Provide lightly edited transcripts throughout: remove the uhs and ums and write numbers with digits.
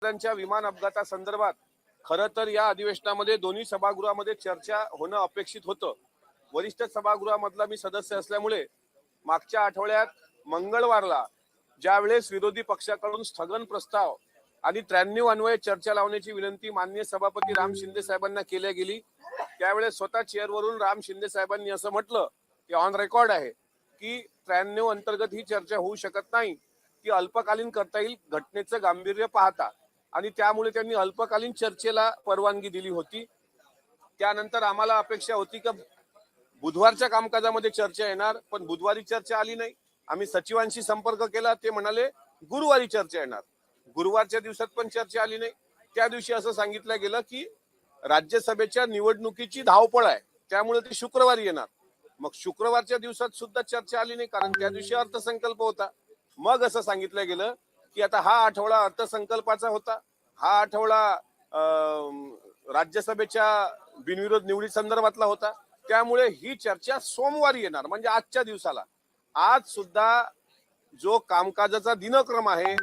त्यांच्या विमान अपघातासंदर्भात खरं तर या अधिवेशनामध्ये दोन्ही सभागृहामध्ये चर्चा होणं अपेक्षित होतं। वरिष्ठ सभागृहामधला मी सदस्य असल्यामुळे मागच्या आठवड्यात मंगळवारला ज्यावेळेस विरोधी पक्षाकडून स्थगन प्रस्ताव आणि 93 अन्वये चर्चा लावण्याची विनंती माननीय सभापती राम शिंदे साहेबांना केल्या गेली, त्यावेळेस स्वतः चेअरवरून राम शिंदे साहेबांनी असं म्हटलं की ऑन रेकॉर्ड आहे की 93 अंतर्गत ही चर्चा होऊ शकत नाही, ती अल्पकालीन करता येईल घटनेचं गांभीर्य पाहता, आणि त्यामुळे त्यांनी अल्पकालीन चर्चेला परवानगी दिली होती। त्यानंतर आम्हाला अपेक्षा होती की बुधवारच्या कामकाजामध्ये चर्चा येणार, पण बुधवारी चर्चा आली नाही। आम्ही सचिवांशी संपर्क केला, ते म्हणाले गुरुवारी चर्चा येणार। गुरुवारच्या दिवसात पण चर्चा आली नाही। त्या दिवशी असं सांगितलं गेलं की राज्यसभेच्या निवडणुकीची धावपळ आहे, त्यामुळे ते शुक्रवारी येणार। मग शुक्रवारच्या दिवसात सुद्धा चर्चा आली नाही, कारण त्या दिवशी अर्थसंकल्प होता। मग असं सांगितलं गेलं की आता हा आठवडा अर्थसंकल्पाचा होता, हा आठवडा राज्यसभेच्या बिनविरोध निवडी संदर्भातला होता, त्यामुळे ही चर्चा सोमवारी येणार, म्हणजे आजच्या दिवसाला। आज सुद्धा जो कामकाजाचा दिनक्रम आहे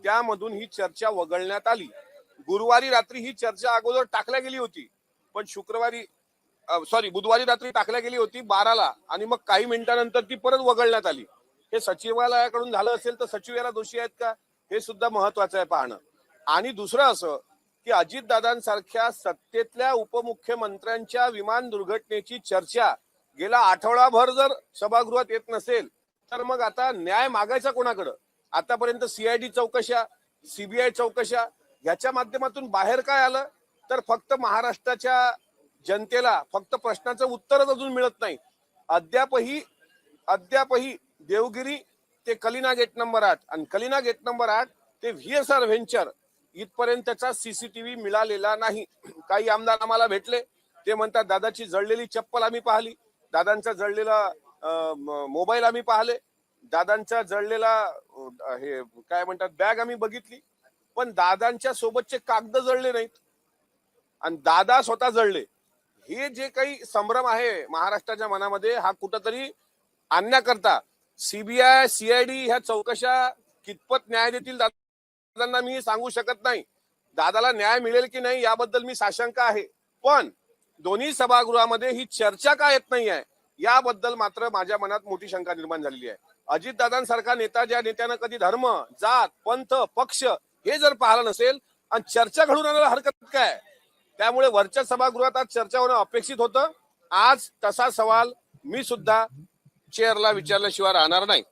त्यामधून ही चर्चा वगळण्यात आली। गुरुवारी रात्री ही चर्चा अगोदर टाकल्या गेली होती, पण बुधवारी रात्री टाकल्या गेली होती 12ला, आणि मग काही मिनिटांनंतर ती परत वगळण्यात आली। हे सचिवालयाकडून झालं असेल तर सचिव याला दोषी आहेत का, हे सुद्धा महत्वाचं आहे पाहणं। आणि दुसरं असं की अजितदादांसारख्या सत्तेतल्या उपमुख्यमंत्र्यांच्या विमान दुर्घटनेची चर्चा गेला आठवडाभर जर सभागृहात येत नसेल तर मग आता न्याय मागायचा कोणाकडे? आतापर्यंत सीआयडी चौकशा, सीबीआय चौकशा याच्या माध्यमातून बाहेर काय आलं? तर फक्त महाराष्ट्राच्या जनतेला फक्त प्रश्नाचं उत्तरच अजून मिळत नाही। अद्यापही देवगिरी ते कलिना गेट नंबर 8 आणि कलिना गेट नंबर 8 ते व्हीएसआर व्हेंचर इथपर्यंतचा सीसीटीव्ही मिळालेला नाही। काही आमदार आम्हाला भेटले, ते म्हणतात दादाची जळलेली चप्पल आम्ही पाहिली, दादांचा जळलेला मोबाईल आम्ही पाहिले, दादांचा जळलेला हे काय म्हणतात बॅग आम्ही बघितली, पण दादांच्या सोबतचे कागद जळले नाहीत आणि दादा स्वतः जळले। हे जे काही संभ्रम आहे महाराष्ट्राच्या मनामध्ये, हा कुठंतरी आणण्याकरता सीबीआय सीआयडी ह्या चौकशा कितपत न्याय देतील दादांना मी सांगू शकत नाही। दादाला न्याय मिळेल की नाही याबद्दल मी साशंक आहे, पण दोन्ही सभागृहामध्ये ही चर्चा का येत नाही आहे याबद्दल मात्र माझ्या मनात मोठी शंका निर्माण झालेली आहे। अजितदादांसारखा नेता, ज्या नेत्यानं कधी धर्म, जात, पंथ, पक्ष हे जर पाहिलं नसेल आणि चर्चा घडून आणायला हरकत काय? त्यामुळे वरच्या सभागृहात आज चर्चा होणं अपेक्षित होतं। आज तसा सवाल मी सुद्धा चेअरला विचारल्याशिवाय राहणार नाही।